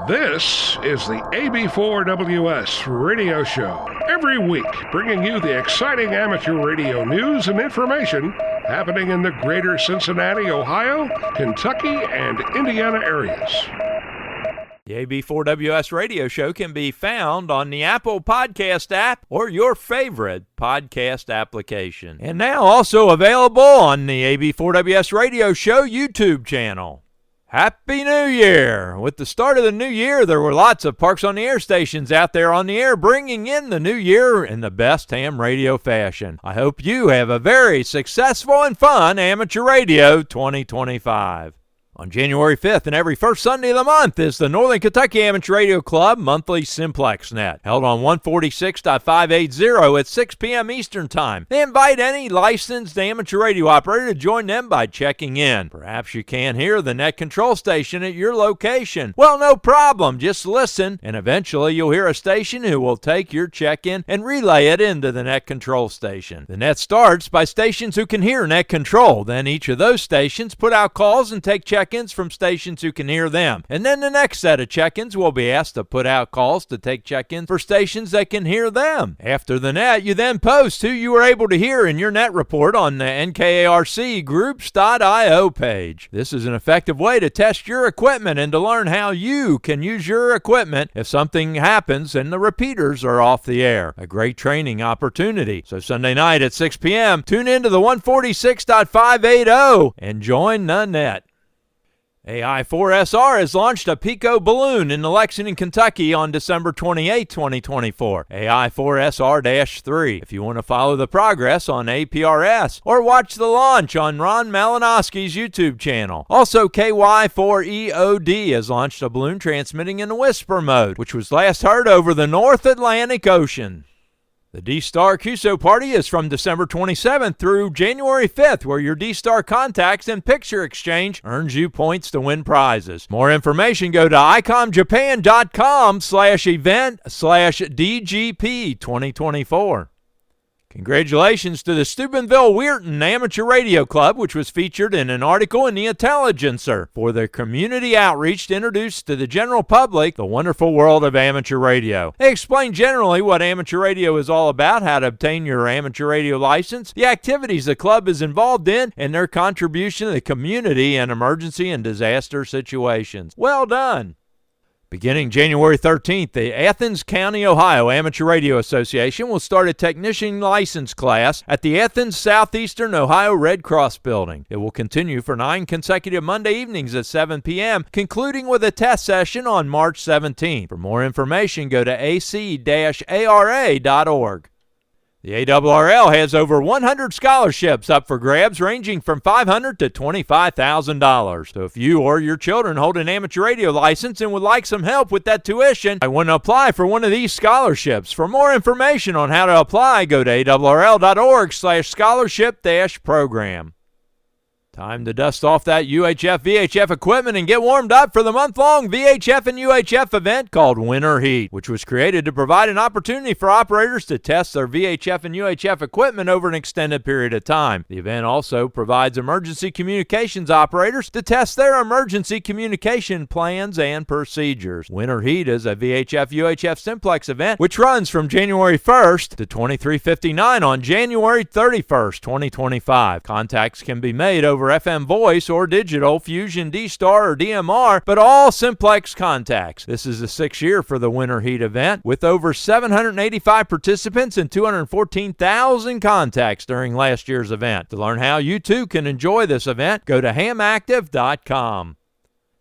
This is the AB4WS radio show. Every week, bringing you the exciting amateur radio news and information happening in the greater Cincinnati, Ohio, Kentucky, and Indiana areas. The AB4WS radio show can be found on the Apple Podcast app or your favorite podcast application. And now also available on the AB4WS radio show YouTube channel. Happy New Year! With the start of the new year, there were lots of Parks on the Air stations out there on the air bringing in the new year in the best ham radio fashion. I hope you have a very successful and fun Amateur Radio 2025. On January 5th and every first Sunday of the month is the Northern Kentucky Amateur Radio Club monthly Simplex Net, held on 146.580 at 6 p.m. Eastern Time. They invite any licensed amateur radio operator to join them by checking in. Perhaps you can't hear the net control station at your location. Well, no problem. Just listen, and eventually you'll hear a station who will take your check-in and relay it into the net control station. The net starts by stations who can hear net control. Then each of those stations put out calls and take check-ins from stations who can hear them. And then the next set of check-ins will be asked to put out calls to take check-ins for stations that can hear them. After the net, you then post who you were able to hear in your net report on the NKARC groups.io page. This is an effective way to test your equipment and to learn how you can use your equipment if something happens and the repeaters are off the air. A great training opportunity. So Sunday night at 6 p.m., tune into the 146.580 and join the net. AB4WS has launched a Pico balloon in Lexington, Kentucky on December 28, 2024. AB4WS-3. If you want to follow the progress on APRS or watch the launch on Ron Malinowski's YouTube channel. Also, KY4EOD has launched a balloon transmitting in whisper mode, which was last heard over the North Atlantic Ocean. The D-Star QSO party is from December 27th through January 5th, where your D-Star contacts and picture exchange earns you points to win prizes. More information, go to icomjapan.com/event/DGP 2024. Congratulations to the Steubenville-Weirton Amateur Radio Club, which was featured in an article in The Intelligencer for their community outreach to introduce to the general public the wonderful world of amateur radio. They explain generally what amateur radio is all about, how to obtain your amateur radio license, the activities the club is involved in, and their contribution to the community in emergency and disaster situations. Well done! Beginning January 13th, the Athens County, Ohio Amateur Radio Association will start a technician license class at the Athens Southeastern Ohio Red Cross Building. It will continue for 9 consecutive Monday evenings at 7 p.m., concluding with a test session on March 17th. For more information, go to ac-ara.org. The ARRL has over 100 scholarships up for grabs ranging from $500 to $25,000. So if you or your children hold an amateur radio license and would like some help with that tuition, I want to apply for one of these scholarships. For more information on how to apply, go to ARRL.org/scholarship-program. Time to dust off that UHF-VHF equipment and get warmed up for the month-long VHF and UHF event called Winter Heat, which was created to provide an opportunity for operators to test their VHF and UHF equipment over an extended period of time. The event also provides emergency communications operators to test their emergency communication plans and procedures. Winter Heat is a VHF-UHF Simplex event which runs from January 1st to 23:59 on January 31st, 2025. Contacts can be made over FM voice or digital, Fusion, D-Star, or DMR, but all Simplex contacts. This is the 6th year for the Winter Heat event, with over 785 participants and 214,000 contacts during last year's event. To learn how you too can enjoy this event, go to hamactive.com.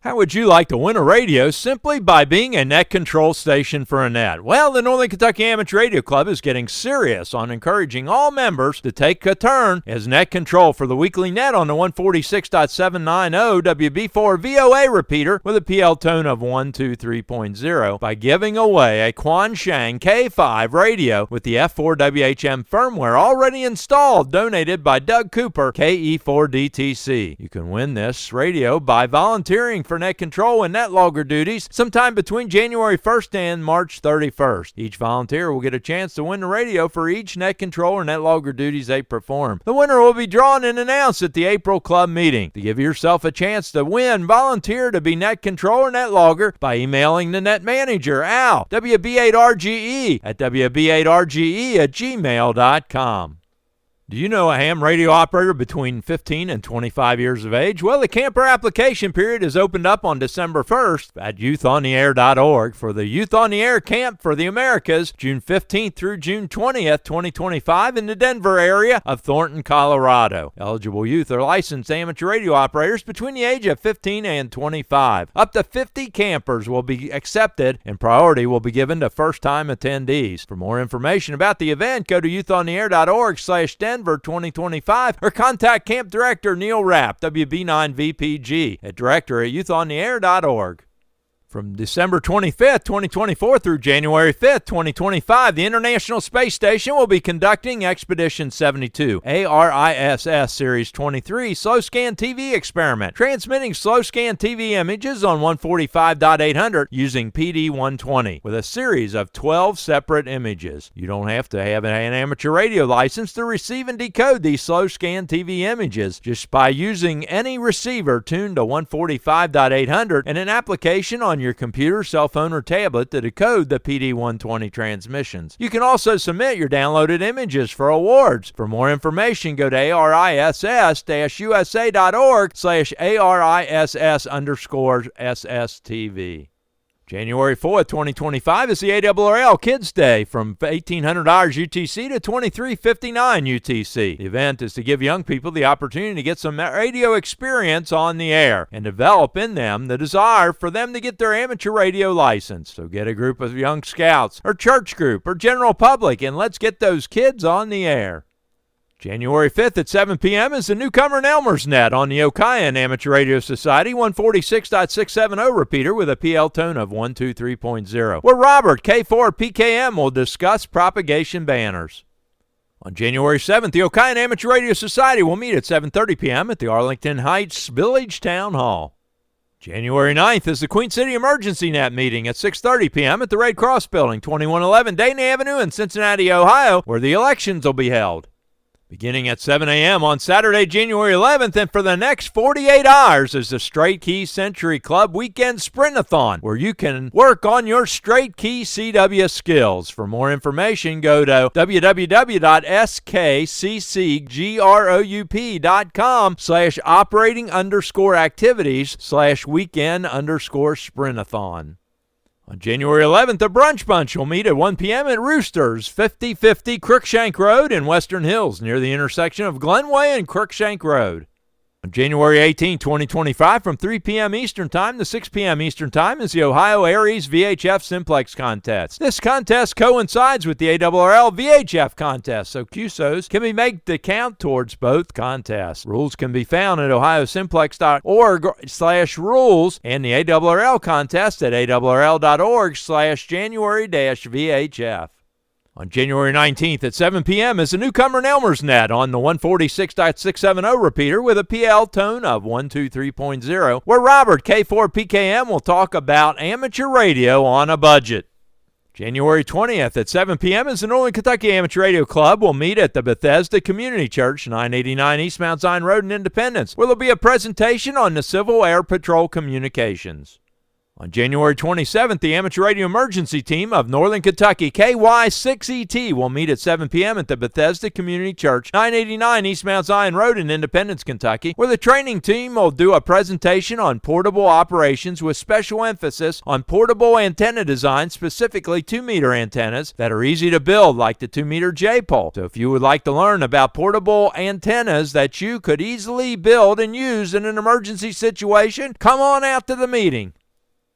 How would you like to win a radio simply by being a net control station for a net? Well, the Northern Kentucky Amateur Radio Club is getting serious on encouraging all members to take a turn as net control for the weekly net on the 146.790 WB4 repeater with a PL tone of 123.0 by giving away a Quanshang K5 radio with the F4WHM firmware already installed, donated by Doug Cooper, KE4DTC. You can win this radio by volunteering for for net control and net logger duties sometime between January 1st and March 31st. Each volunteer will get a chance to win the radio for each net control or net logger duties they perform. The winner will be drawn and announced at the April club meeting. To give yourself a chance to win, volunteer to be net control or net logger by emailing the net manager, Al, WB8RGE, at WB8RGE@gmail.com. Do you know a ham radio operator between 15 and 25 years of age? Well, the camper application period is opened up on December 1st at youthontheair.org for the Youth on the Air Camp for the Americas, June 15th through June 20th, 2025 in the Denver area of Thornton, Colorado. Eligible youth are licensed amateur radio operators between the age of 15 and 25. Up to 50 campers will be accepted, and priority will be given to first-time attendees. For more information about the event, go to youthontheair.org/Denver 2025 or contact Camp Director Neil Rapp, WB9VPG, at director@youthontheair.org. From December 25th, 2024 through January 5th, 2025, the International Space Station will be conducting Expedition 72, ARISS Series 23 Slow Scan TV experiment, transmitting slow scan TV images on 145.800 using PD-120 with a series of 12 separate images. You don't have to have an amateur radio license to receive and decode these slow scan TV images just by using any receiver tuned to 145.800 and an application on your computer, cell phone, or tablet to decode the PD-120 transmissions. You can also submit your downloaded images for awards. For more information, go to ariss-usa.org/ARISS_SSTV. January 4th, 2025 is the ARRL Kids Day from 1800 hours UTC to 2359 UTC. The event is to give young people the opportunity to get some radio experience on the air and develop in them the desire for them to get their amateur radio license. So get a group of young scouts or church group or general public and let's get those kids on the air. January 5th at 7 p.m. is the Newcomer and Elmer's Net on the Okayan Amateur Radio Society 146.670 repeater with a PL tone of 123.0, where Robert, K4PKM, will discuss propagation banners. On January 7th, the Okayan Amateur Radio Society will meet at 7:30 p.m. at the Arlington Heights Village Town Hall. January 9th is the Queen City Emergency Net meeting at 6:30 p.m. at the Red Cross Building, 2111 Dayton Avenue in Cincinnati, Ohio, where the elections will be held. Beginning at 7 a.m. on Saturday, January 11th, and for the next 48 hours is the Straight Key Century Club Weekend Sprintathon, where you can work on your straight key CW skills. For more information, go to www.skccgroup.com/operating_activities/weekend_sprintathon. On January 11th, the Brunch Bunch will meet at 1 p.m. at Roosters, 5050 Crookshank Road in Western Hills, near the intersection of Glenway and Crookshank Road. On January 18, 2025, from 3 p.m. Eastern Time to 6 p.m. Eastern Time is the Ohio Aries VHF Simplex Contest. This contest coincides with the ARRL VHF contest, so QSOs can be made to count towards both contests. Rules can be found at ohiosimplex.org/rules and the ARRL contest at arrl.org/January-VHF. On January 19th at 7 p.m. is the Newcomer and Elmer's Net on the 146.670 repeater with a PL tone of 123.0, where Robert, K4PKM, will talk about amateur radio on a budget. January 20th at 7 p.m. is the Northern Kentucky Amateur Radio Club will meet at the Bethesda Community Church, 989 East Mount Zion Road in Independence, where there will be a presentation on the Civil Air Patrol communications. On January 27th, the Amateur Radio Emergency Team of Northern Kentucky, KY6ET, will meet at 7 p.m. at the Bethesda Community Church, 989 East Mount Zion Road in Independence, Kentucky, where the training team will do a presentation on portable operations with special emphasis on portable antenna design, specifically 2-meter antennas that are easy to build, like the 2-meter J-pole. So if you would like to learn about portable antennas that you could easily build and use in an emergency situation, come on out to the meeting.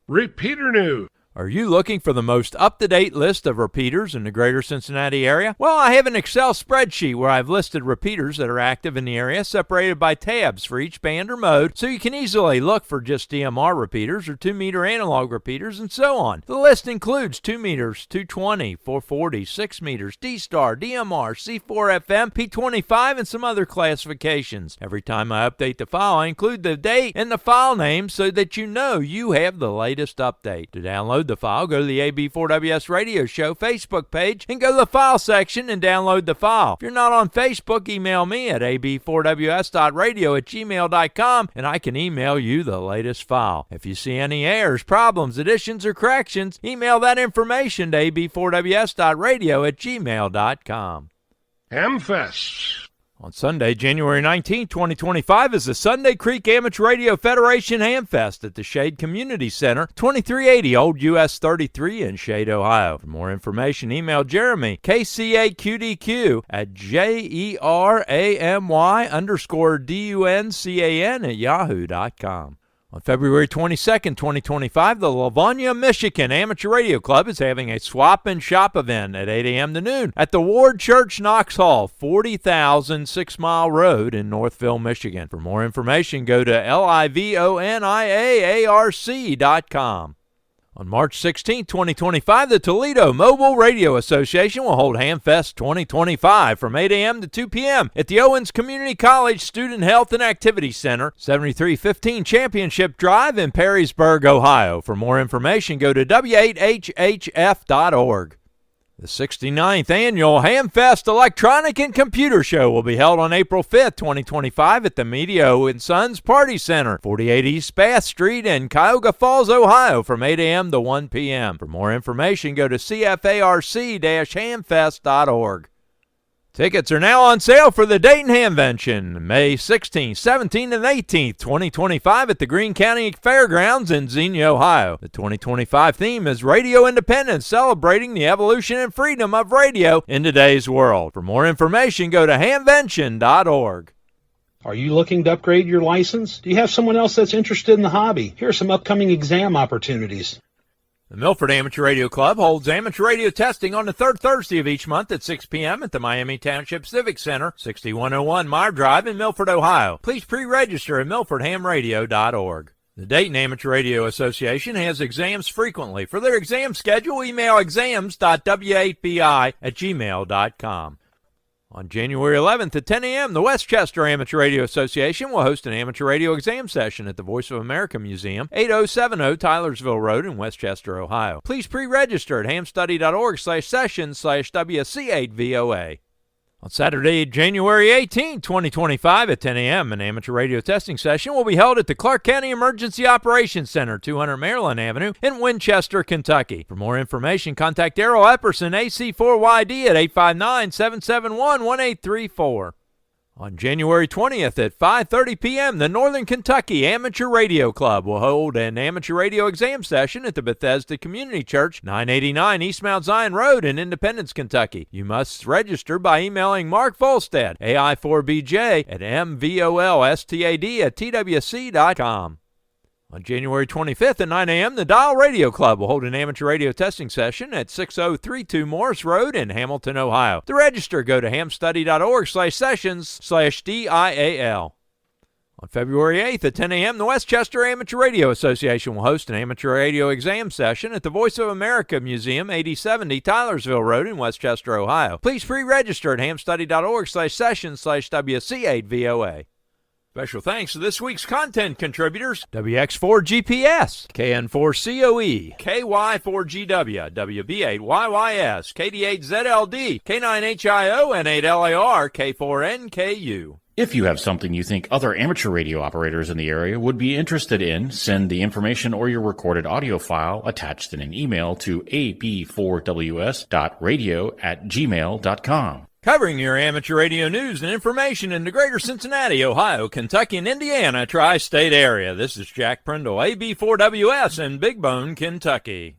Repeater news. Are you looking for the most up-to-date list of repeaters in the greater Cincinnati area? Well, I have an Excel spreadsheet where I've listed repeaters that are active in the area, separated by tabs for each band or mode, so you can easily look for just DMR repeaters or 2-meter analog repeaters and so on. The list includes 2 meters, 220, 440, 6 meters, D-Star, DMR, C4FM, P25, and some other classifications. Every time I update the file, I include the date and the file name so that you know you have the latest update. To download the file, go to the AB4WS Radio Show Facebook page and go to the file section and download the file. If you're not on Facebook, email me at ab4ws.radio@gmail.com and I can email you the latest file. If you see any errors, problems, additions, or corrections, email that information to ab4ws.radio@gmail.com. Hamfest. On Sunday, January 19, 2025, is the Sunday Creek Amateur Radio Federation Hamfest at the Shade Community Center, 2380 Old US 33 in Shade, Ohio. For more information, email Jeremy, KCAQDQ, at JERAMY_DUNCAN@yahoo.com. On February 22, 2025, the Livonia, Michigan Amateur Radio Club is having a swap and shop event at 8 a.m. to noon at the Ward Church Knox Hall, 40,000 6 Mile Road in Northville, Michigan. For more information, go to livoniaarc.com. On March 16, 2025, the Toledo Mobile Radio Association will hold Hamfest 2025 from 8 a.m. to 2 p.m. at the Owens Community College Student Health and Activity Center, 7315 Championship Drive in Perrysburg, Ohio. For more information, go to w8hhf.org. The 69th Annual Hamfest Electronic and Computer Show will be held on April 5th, 2025 at the Medio & Sons Party Center, 48 East Bath Street in Cuyahoga Falls, Ohio, from 8 a.m. to 1 p.m. For more information, go to cfarc-hamfest.org. Tickets are now on sale for the Dayton Hamvention, May 16th, 17th, and 18th, 2025 at the Greene County Fairgrounds in Xenia, Ohio. The 2025 theme is Radio Independence, celebrating the evolution and freedom of radio in today's world. For more information, go to hamvention.org. Are you looking to upgrade your license? Do you have someone else that's interested in the hobby? Here are some upcoming exam opportunities. The Milford Amateur Radio Club holds amateur radio testing on the third Thursday of each month at 6 p.m. at the Miami Township Civic Center, 6101 Meyer Drive in Milford, Ohio. Please pre-register at milfordhamradio.org. The Dayton Amateur Radio Association has exams frequently. For their exam schedule, email exams.w8bi@gmail.com. On January 11th at 10 a.m., the Westchester Amateur Radio Association will host an amateur radio exam session at the Voice of America Museum, 8070 Tylersville Road in Westchester, Ohio. Please pre-register at hamstudy.org/session/WC8VOA. On Saturday, January 18, 2025 at 10 a.m., an amateur radio testing session will be held at the Clark County Emergency Operations Center, 200 Maryland Avenue in Winchester, Kentucky. For more information, contact Darrell Epperson, AC4YD at 859-771-1834. On January 20th at 5:30 p.m., the Northern Kentucky Amateur Radio Club will hold an amateur radio exam session at the Bethesda Community Church, 989 East Mount Zion Road in Independence, Kentucky. You must register by emailing Mark Volstad, AI4BJ, at mvolstad@twc.com. On January 25th at 9 a.m., the Dial Radio Club will hold an amateur radio testing session at 6032 Morris Road in Hamilton, Ohio. To register, go to hamstudy.org/sessions/DIAL. On February 8th at 10 a.m., the Westchester Amateur Radio Association will host an amateur radio exam session at the Voice of America Museum, 8070 Tylersville Road in Westchester, Ohio. Please pre-register at hamstudy.org/sessions/WC8VOA. Special thanks to this week's content contributors: WX4GPS, KN4COE, KY4GW, WB8YYS, KD8ZLD, K9HIO, N8LAR, K4NKU. If you have something you think other amateur radio operators in the area would be interested in, send the information or your recorded audio file attached in an email to ab4ws.radio@gmail.com. Covering your amateur radio news and information in the greater Cincinnati, Ohio, Kentucky, and Indiana tri-state area. This is Jack Prindle, AB4WS in Big Bone, Kentucky.